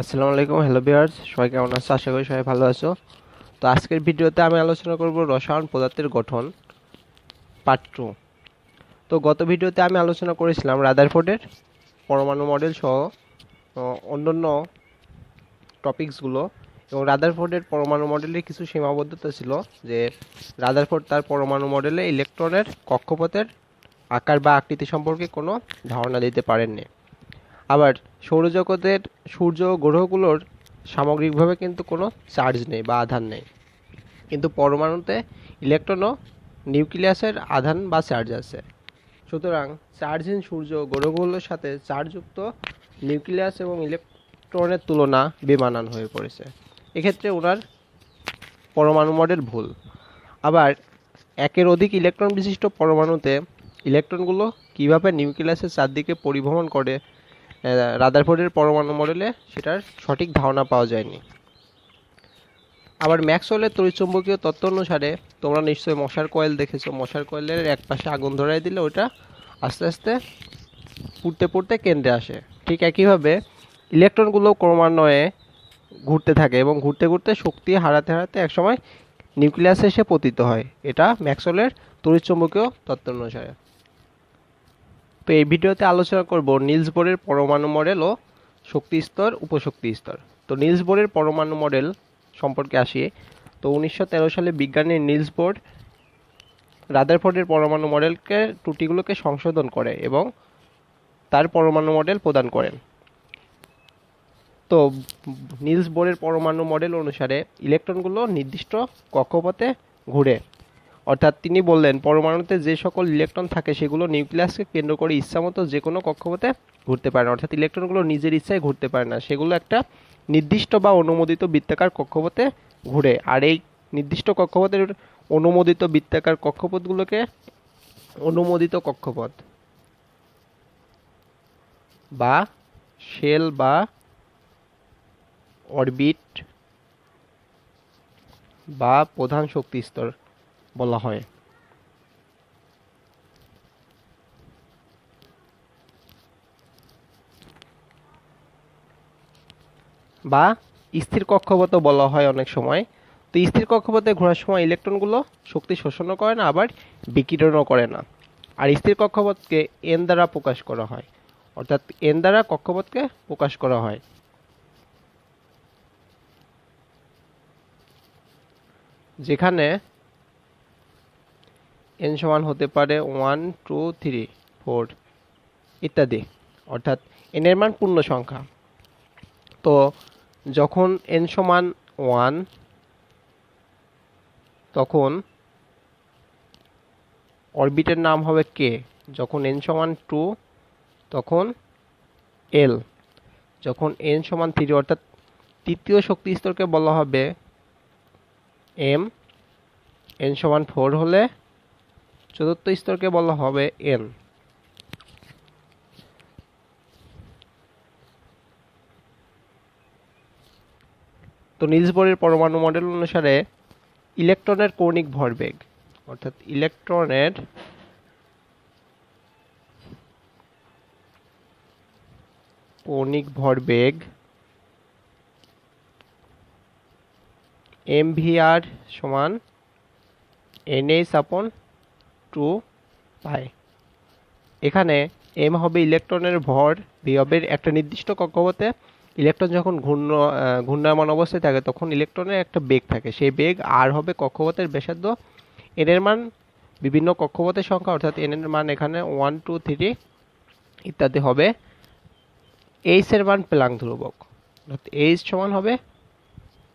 আসসালামু আলাইকুম, hello viewers, সবাই কেমন আছো? আশা করি সবাই ভালো আছো। তো আজকের ভিডিওতে আমি আলোচনা করব রসায়ন পদার্থের গঠন পার্ট 2। তো গত ভিডিওতে আমি আলোচনা করেছিলাম রাদারফোর্ডের পরমাণু মডেল সহ অন্যান্য টপিকসগুলো, এবং রাদারফোর্ডের পরমাণু মডেলের কিছু সীমাবদ্ধতা ছিল যে রাদারফোর্ড তার পরমাণু মডেলে ইলেকট্রনের কক্ষপথের আকার বা আকৃতি সম্পর্কে কোনো ধারণা দিতে পারেননি। আবার সৌরজগতের সূর্য ও গ্রহগুলোর সামগ্রিকভাবে কিন্তু কোনো চার্জ নেই বা আধান নেই, কিন্তু পরমাণুতে ইলেকট্রন ও নিউক্লিয়াসের আধান বা চার্জ আছে। সুতরাং চার্জহীন সূর্য ও গ্রহগুলোর সাথে চার্জযুক্ত নিউক্লিয়াস এবং ইলেকট্রনের তুলনা বেমানান হয়ে পড়েছে। এক্ষেত্রে ওনার পরমাণু মডেল ভুল। আবার একের অধিক ইলেকট্রন বিশিষ্ট পরমাণুতে ইলেকট্রনগুলো কিভাবে নিউক্লিয়াসের চারদিকে পরিভ্রমণ করে রাদারফোর্ডের পরমাণু মডেলে সেটার সঠিক ধারণা পাওয়া যায়নি। আবার ম্যাক্সওয়েলের তড়িৎচুম্বকীয় তত্ত্ব অনুসারে তোমরা নিশ্চয়ই মশার কয়েল দেখেছো। মশার কয়েলের এক পাশে আগুন ধরাই দিলে ওটা আস্তে আস্তে পুড়তে পুড়তে কেন্দ্রে আসে। ঠিক একইভাবে ইলেকট্রনগুলো ক্রমান্বয়ে ঘুরতে থাকে এবং ঘুরতে ঘুরতে শক্তি হারাতে হারাতে একসময় নিউক্লিয়াসে এসে পতিত হয়। এটা ম্যাক্সওয়েলের তড়িৎচুম্বকীয় তত্ত্ব অনুসারে। তো এই ভিডিওতে আলোচনা করব নিলস বোরের পরমাণু মডেল ও শক্তি স্তর, উপশক্তি স্তর। তো নিলস বোরের পরমাণু মডেল সম্পর্কে আসি। তো 1913 সালে বিজ্ঞানী নিলস বোর রাদারফোর্ডের পরমাণু মডেলকে ত্রুটিগুলোকে সংশোধন করে এবং তার পরমাণু মডেল প্রদান করেন। তো নিলস বোরের পরমাণু মডেল অনুসারে ইলেকট্রনগুলো নির্দিষ্ট কক্ষপথে ঘুরে। অর্থাৎ তিনি বললেন পরমাণুতে যে সকল ইলেকট্রন থাকে সেগুলো নিউক্লিয়াসকে কেন্দ্র করে ইচ্ছামতো যে কোনো কক্ষপথে ঘুরতে পারে না। অর্থাৎ ইলেকট্রনগুলো নিজের ইচ্ছায় ঘুরতে পারে না, সেগুলো একটা নির্দিষ্ট বা অনুমোদিত বৃত্তাকার কক্ষপথে ঘুরে। আর এই নির্দিষ্ট কক্ষপথের অনুমোদিত বৃত্তাকার কক্ষপথগুলোকে অনুমোদিত কক্ষপথ বা শেল বা অরবিট বা প্রধান শক্তি স্তর বলা হয়। বা স্থির কক্ষপথও বলা হয় অনেক সময়। তো স্থির কক্ষপথে ঘোরার সময় ইলেকট্রনগুলো শক্তি শোষণও করে না, আবার বিকিরণও করে না। আর স্থির কক্ষপথকে এন দ্বারা প্রকাশ করা হয়, অর্থাৎ এন দ্বারা কক্ষপথকে প্রকাশ করা হয়, যেখানে এন সমান হতে পারে 1, 2, 3, 4 ইত্যাদি। অর্থাৎ এন এর মান পূর্ণ সংখ্যা। তো যখন এন সমান 1 তখন অরবিটের নাম হবে কে। যখন এন সমান 2 তখন এল। যখন এন সমান 3 অর্থাৎ তৃতীয় শক্তি স্তরকে বলা হবে এম। এন সমান 4 হলে চতুর্থ স্তরকে বলা হবে এন। তো নিলস বোরের পরমাণু মডেল অনুসারে ইলেকট্রনের কৌণিক ভরবেগ, অর্থাৎ ইলেকট্রনের কৌণিক ভরবেগ mvr সমান nh/2 পাই। এখানে m হবে ইলেকট্রনের ভর বিভবের একটা নির্দিষ্ট কক্ষপথে ইলেকট্রন যখন ঘূর্ণায়মান অবস্থায় থাকে তখন ইলেকট্রনের একটা বেগ থাকে, সেই বেগ আর হবে কক্ষপথের ব্যাসার্ধ। n এর মান বিভিন্ন কক্ষপথের সংখ্যা, অর্থাৎ n এর মান এখানে 1, 2, 3 ইত্যাদি হবে। h এর মান প্লাঙ্ক ধ্রুবক, অর্থাৎ h সমান হবে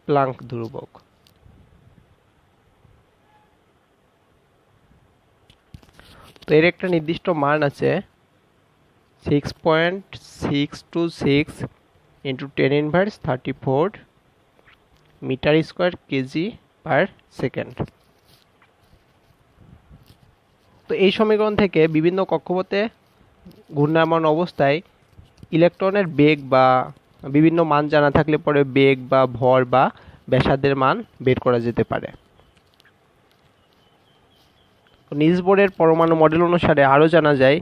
প্লাঙ্ক ধ্রুবক। তো এর একটা নির্দিষ্ট মান আছে 6.626 into 10⁻34 metre square kg per second. তো এই সমীকরণ থেকে বিভিন্ন কক্ষপথে ঘূর্ণায়মান অবস্থায় ইলেকট্রনের বেগ বা বিভিন্ন মান জানা থাকলে পরে বেগ বা ভর বা ব্যাসার্ধের মান বের করা যেতে পারে। নিলস বোরের পরমাণু মডেল অনুসারে আরও জানা যায়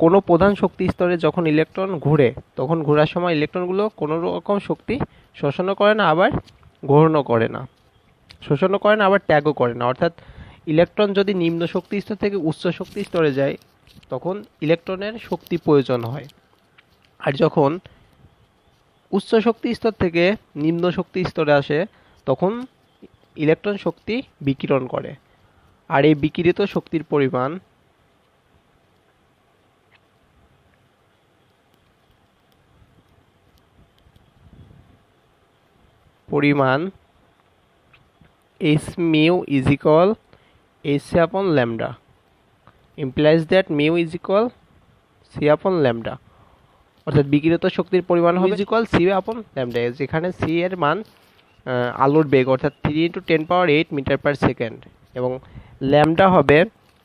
কোনো প্রধান শক্তি স্তরে যখন ইলেকট্রন ঘুরে তখন ঘোরার সময় ইলেকট্রনগুলো কোনো রকম শক্তি শোষণও করে না, আবার গ্রহণও করে না, শোষণও করে না, আবার ত্যাগও করে না। অর্থাৎ ইলেকট্রন যদি নিম্ন শক্তি স্তর থেকে উচ্চ শক্তি স্তরে যায় তখন ইলেকট্রনের শক্তি প্রয়োজন হয়, আর যখন উচ্চ শক্তি স্তর থেকে নিম্ন শক্তি স্তরে আসে তখন ইলেকট্রন শক্তি বিকিরণ করে। আর এই বিকিরিত শক্তির পরিমাণ h mu is equal h upon lambda implies that mu is equal c upon lambda, অর্থাৎ বিকিরিত শক্তির পরিমাণ হবে ইকুয়াল c upon lambda, যেখানে c এর মান আলোর বেগ অর্থাৎ 3 × 10⁸ মিটার পার সেকেন্ড, এবং ল্যামডা হবে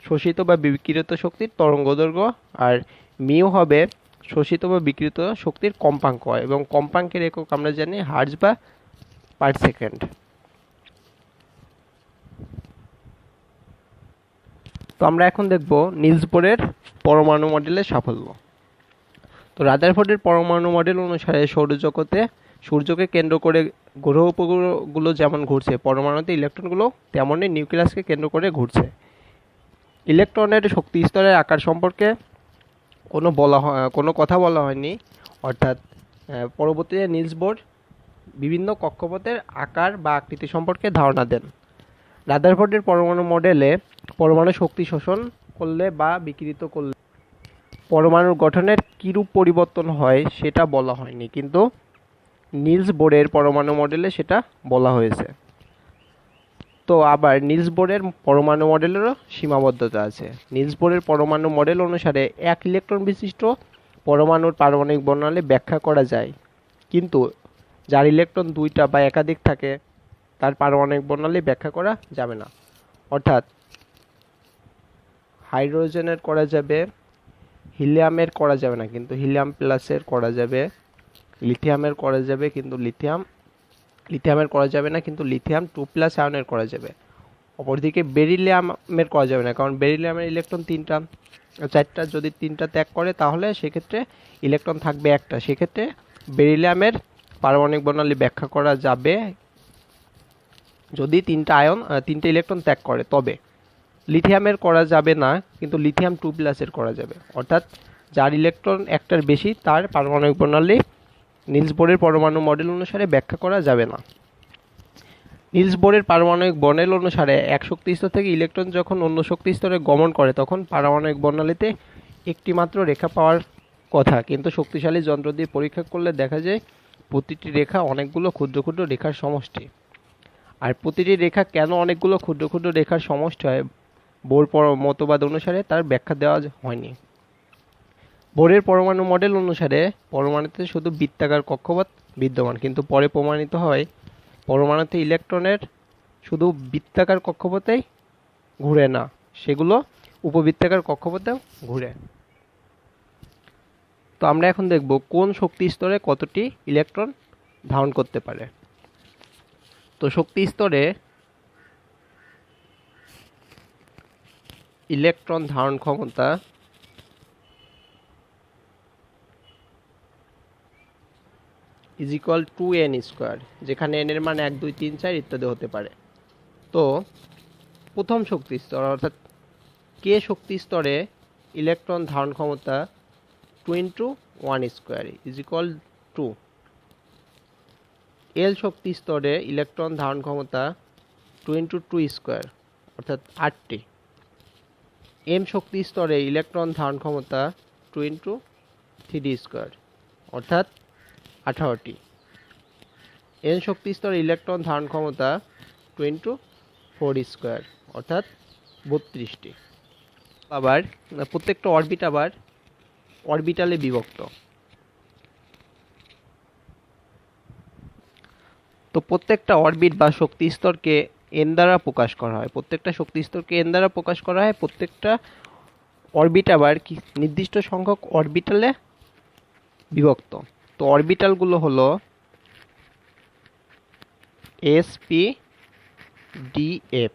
শোষিত বা বিকিরিত শক্তির তরঙ্গদৈর্ঘ্য, আর মিউ হবে শোষিত বা বিকিরিত শক্তির কম্পাঙ্ক, এবং কম্পাঙ্কের একক আমরা জানি হার্জ বা পার সেকেন্ড। তো আমরা এখন দেখব নিলস বোরের পরমাণু মডেলের সাফল্য। তো রাদারফোর্ডের পরমাণু মডেল অনুসারে সৌরজগতে সূর্যকে কেন্দ্র করে গ্রহ উপগ্রহগুলো যেমন ঘুরছে, পরমাণুতে ইলেকট্রনগুলো তেমনই নিউক্লিয়াসকে কেন্দ্র করে ঘুরছে। ইলেকট্রনের শক্তি স্তরের আকার সম্পর্কে কোনো কথা বলা হয়নি, অর্থাৎ পরবর্তীতে নিলস বোর বিভিন্ন কক্ষপথের আকার বা আকৃতি সম্পর্কে ধারণা দেন। রাদারফোর্ডের পরমাণু মডেলে পরমাণু শক্তি শোষণ করলে বা বিকিরিত করলে পরমাণুর গঠনের কিরূপ পরিবর্তন হয় সেটা বলা হয়নি, কিন্তু নিলস বোরের পরমাণু মডেলে সেটা বলা হয়েছে। তো আবার নিলস বোরের পরমাণু মডেলেরও সীমাবদ্ধতা আছে। নিলস বোরের পরমাণু মডেল অনুসারে এক ইলেকট্রন বিশিষ্ট পরমাণুর পারমাণবিক বর্ণালী ব্যাখ্যা করা যায়, কিন্তু যার ইলেকট্রন দুইটা বা একাধিক থাকে তার পারমাণবিক বর্ণালী ব্যাখ্যা করা যাবে না। অর্থাৎ হাইড্রোজেনের করা যাবে, হিলিয়ামের করা যাবে না, কিন্তু হিলিয়াম প্লাসের করা যাবে, লিথিয়ামের করা যাবে, কিন্তু লিথিয়ামের করা যাবে না, কিন্তু লিথিয়াম 2+ আয়নের করা যাবে। অপরদিকে বেরিলিয়ামের করা যাবে না, কারণ বেরিলিয়ামের ইলেকট্রন 4টা, যদি 3টা ত্যাগ করে তাহলে সেক্ষেত্রে ইলেকট্রন থাকবে একটা, সেক্ষেত্রে বেরিলিয়ামের পারমাণবিক বর্ণালী ব্যাখ্যা করা যাবে যদি 3টা ইলেকট্রন ত্যাগ করে। তবে লিথিয়ামের করা যাবে না, কিন্তু লিথিয়াম 2+ করা যাবে। অর্থাৎ যার ইলেকট্রন একটার বেশি তার পারমাণবিক বর্ণালী নিলস বোরের পরমাণু মডেল অনুসারে ব্যাখ্যা করা যাবে না। নিলস বোরের পারমাণবিক মডেল অনুসারে এক শক্তি স্তর থেকে ইলেকট্রন যখন অন্য শক্তি স্তরে গমন করে তখন পারমাণবিক বর্ণালীতে একটি মাত্র রেখা পাওয়ার কথা, কিন্তু শক্তিশালী যন্ত্র দিয়ে পরীক্ষা করলে দেখা যায় প্রতিটি রেখা অনেকগুলো ক্ষুদ্র ক্ষুদ্র রেখার সমষ্টি। আর প্রতিটি রেখা কেন অনেকগুলো ক্ষুদ্র ক্ষুদ্র রেখার সমষ্টি হয় বোর মতবাদ অনুসারে তার ব্যাখ্যা দেওয়া হয়নি। বোরের পরমাণু মডেল অনুসারে পরমাণুতে শুধু বৃত্তাকার কক্ষপথ বিদ্যমান, কিন্তু পরে প্রমাণিত হয় পরমাণুতে ইলেকট্রনের শুধু বৃত্তাকার কক্ষপথেই ঘুরে না, সেগুলো উপবৃত্তাকার কক্ষপথেও ঘুরে। তো আমরা এখন দেখব কোন শক্তি স্তরে কতটি ইলেকট্রন ধারণ করতে পারে। তো শক্তি স্তরে ইলেকট্রন ধারণ ক্ষমতা ইজ ইকুয়াল টু n², যেখানে n এর মান 1 2 3 4 ইত্যাদি হতে পারে। তো প্রথম শক্তি স্তর অর্থাৎ কে শক্তি স্তরে ইলেকট্রন ধারণ ক্ষমতা 2 × 1² ইজ ইকুয়াল টু এল শক্তি স্তরে ইলেকট্রন ধারণ ক্ষমতা 2 × 2² অর্থাৎ 8টি। এম শক্তি স্তরে ইলেকট্রন ধারণ ক্ষমতা 2 × 3² অর্থাৎ 18টি। এন শক্তি স্তরে ইলেকট্রন ধারণ ক্ষমতা 2 × 4² অর্থাৎ 32টি। আবার প্রত্যেকটা অরবিট আবার অরবিটালে বিভক্ত। তো প্রত্যেকটা অরবিট বা শক্তি স্তরকে এন দ্বারা প্রকাশ করা হয়, প্রত্যেকটা শক্তি স্তরকে এন দ্বারা প্রকাশ করা হয়। প্রত্যেকটা অরবিট আবার কি নির্দিষ্ট সংখ্যক অরবিটালে বিভক্ত। তো অরবিটালগুলো হলো এস পি ডি এফ।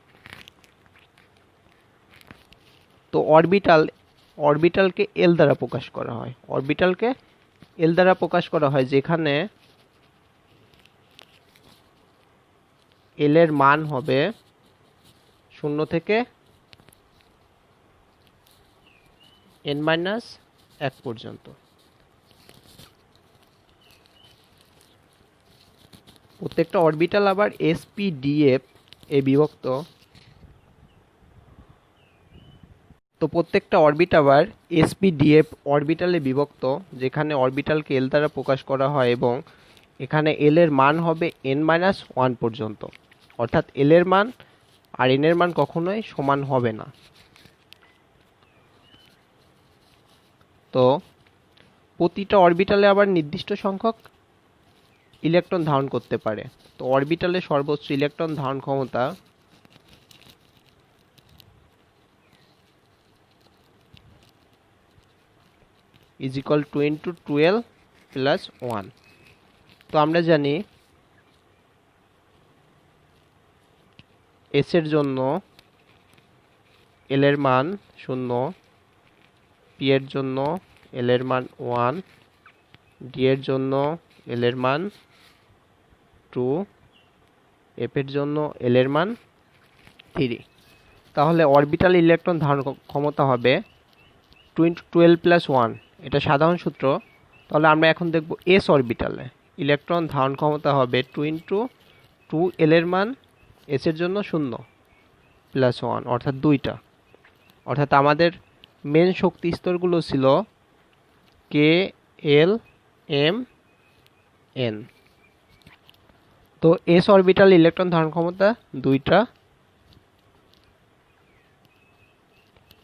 তো অরবিটাল অরবিটালকে এল দ্বারা প্রকাশ করা হয়। অরবিটালকে এল দ্বারা প্রকাশ করা হয় যেখানে এল এর মান হবে 0 থেকে n-1 পর্যন্ত। প্রত্যেকটা অরবিটাল আবার sp-df এ বিভক্ত। তো প্রত্যেকটা অরবিট আবার sp-df অরবিটালে বিভক্ত, যেখানে অরবিটালকে এল দ্বারা প্রকাশ করা হয় এবং এখানে এল এর মান হবে n-1 পর্যন্ত। অর্থাৎ এল এর মান আর n এর মান কখনোই সমান হবে না। তো প্রতিটা অরবিটালে আবার নির্দিষ্ট সংখ্যক ইলেকট্রন ধারণ করতে পারে। তো অরবিটালে সর্বোচ্চ ইলেকট্রন ধারণ ক্ষমতা is equal to 12 plus 1। তো আমরা জানি এস এর জন্য এল এর মান 0, পি এর জন্য এল এর মান 1, ডি এর জন্য এল এর মান 2, এফ এর জন্য এল এর মান 3। তাহলে অরবিটাল ইলেকট্রন ধারণ ক্ষমতা হবে 2 × 12 + 1, এটা সাধারণ সূত্র। তাহলে আমরা এখন দেখব এস অরবিটালে ইলেকট্রন ধারণ ক্ষমতা হবে 2 × 2 এল এর মান এস এর জন্য 0 + 1 অর্থাৎ 2টা। অর্থাৎ আমাদের মেন শক্তি স্তরগুলো ছিল কে, এল, এম, এন। তো এস অরবিটাল ইলেকট্রন ধারণ ক্ষমতা 2টা।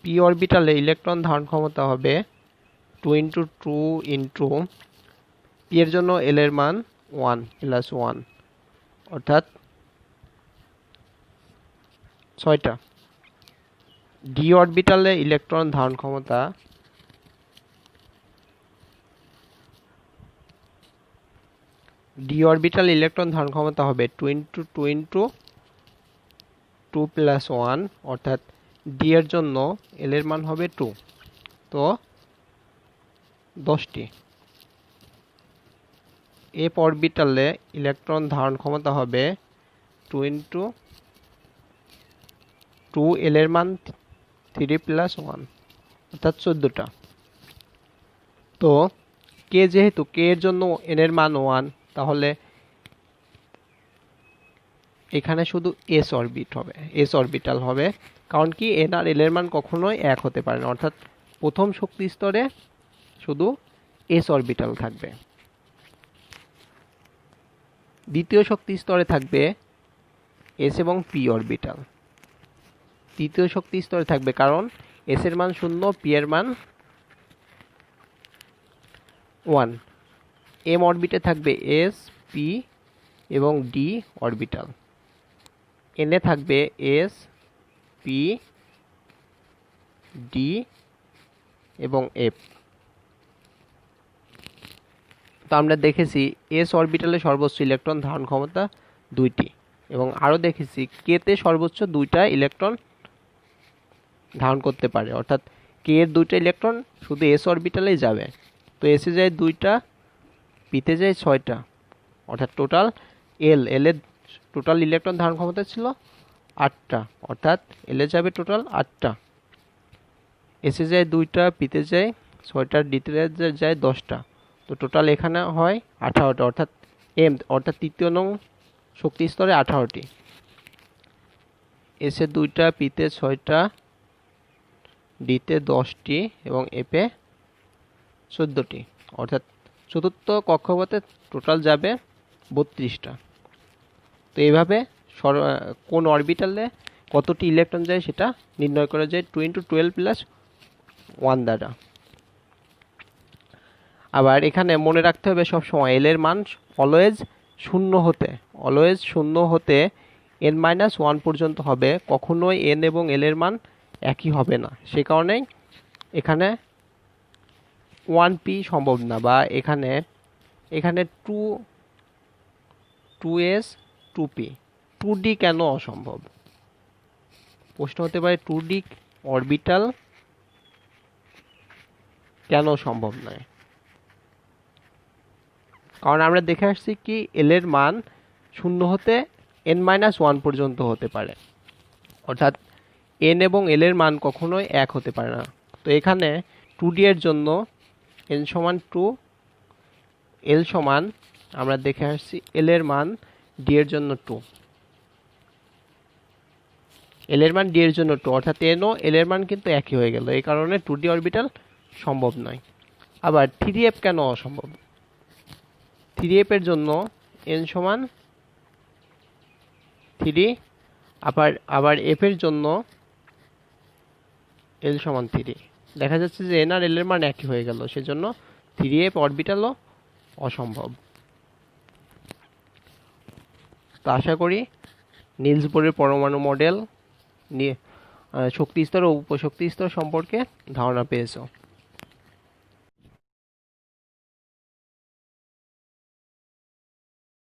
পি অরবিটালে ইলেকট্রন ধারণ ক্ষমতা হবে 2 × 2 × পি এর জন্য এল এর মান 1 + 1 অর্থাৎ 6টা। ডি অরবিটালে ইলেকট্রন ধারণ ক্ষমতা হবে 2 × 2 × 2 + 1 অর্থাৎ ডি এর জন্য এল এর মান হবে 2। তো 10টি। এফ অরবিটালে ইলেকট্রন ধারণ ক্ষমতা হবে 2 × 2 এল এর মান 3 + 1 অর্থাৎ 14টা। তো কে যেহেতু কে এর জন্য এন এর মান 1, তাহলে এখানে শুধু এস অরবিটাল হবে। কারণ কি এন আর এল এর মান কখনোই এক হতে পারে না, অর্থাৎ প্রথম শক্তি স্তরে শুধু এস অরবিটাল থাকবে। দ্বিতীয় শক্তি স্তরে থাকবে এস এবং পি অরবিটাল। তৃতীয় শক্তি স্তরে থাকবে, কারণ এস এর মান 0, পি এর মান 1। এম অরবিটে থাকবে এস, পি এবং ডি অরবিটাল। এনে থাকবে এস, পি, ডি এবং এফ। তো আমরা দেখেছি এস অরবিটালে সর্বোচ্চ ইলেকট্রন ধারণ ক্ষমতা 2টি এবং আরও দেখেছি কেতে সর্বোচ্চ 2টা ইলেকট্রন ধারণ করতে পারে। অর্থাৎ কে এর 2টা ইলেকট্রন শুধু এস অরবিটালেই যাবে। তো এসে যায় 2টা, পিতে যায় 6টা, অর্থাৎ টোটাল এল এর টোটাল ইলেকট্রন ধারণ ক্ষমতা ছিল 8টা, অর্থাৎ এলে যাবে টোটাল 8টা। এসে যায় 2টা, পিতে যায় 6টা, ডিতে যায় 10টা। তো টোটাল এখানে হয় 18টা, অর্থাৎ এম অর্থাৎ তৃতীয় নং শক্তি স্তরে 18টি। এসে 2টা, পিতে 6টা, ডিতে 10টি এবং এফে 14টি, অর্থাৎ চতুর্থ কক্ষপথে টোটাল যাবে 32টা। তো এইভাবে কোন অরবিটালে কতটি ইলেকট্রন যায় সেটা নির্ণয় করা যায় 2 × 12 + 1 দ্বারা। আবার এখানে মনে রাখতে হবে সবসময় এল এর মান অলওয়েজ 0 হতে n-1 পর্যন্ত হবে। কখনোই এন এবং এল এর মান একই হবে না। সে কারণেই এখানে 1p সম্ভব না, বা এখানে 2s 2p 2d কেন অসম্ভব? প্রশ্ন হতে পারে 2d অরবিটাল কেন সম্ভব নয়? কারণ আমরা দেখে আসছি কি এল এর মান 0 হতে n-1 পর্যন্ত হতে পারে, অর্থাৎ n এবং l এর মান কখনোই 1 হতে পারে না। তো এখানে 2D এর জন্য n সমান 2, l সমান আমরা দেখে আসছি l এর মান d এর জন্য 2, l এর মান d এর জন্য 2, অর্থাৎ n ও l এর মান কিন্তু একই হয়ে গেল। এই কারণে 2D অরবিটাল সম্ভব নয়। আবার 3f কেন অসম্ভব? 3f এর জন্য n সমান 3, আবার f এর জন্য l সমান 3। দেখা যাচ্ছে যে n আর l এর মান একই হয়ে গেল, সেজন্য 3f অরবিটালও অসম্ভব। তো আশা করি নিলস বোরের পরমাণু মডেল নিয়ে শক্তি স্তর ও উপশক্তি স্তর সম্পর্কে ধারণা পেয়েছো।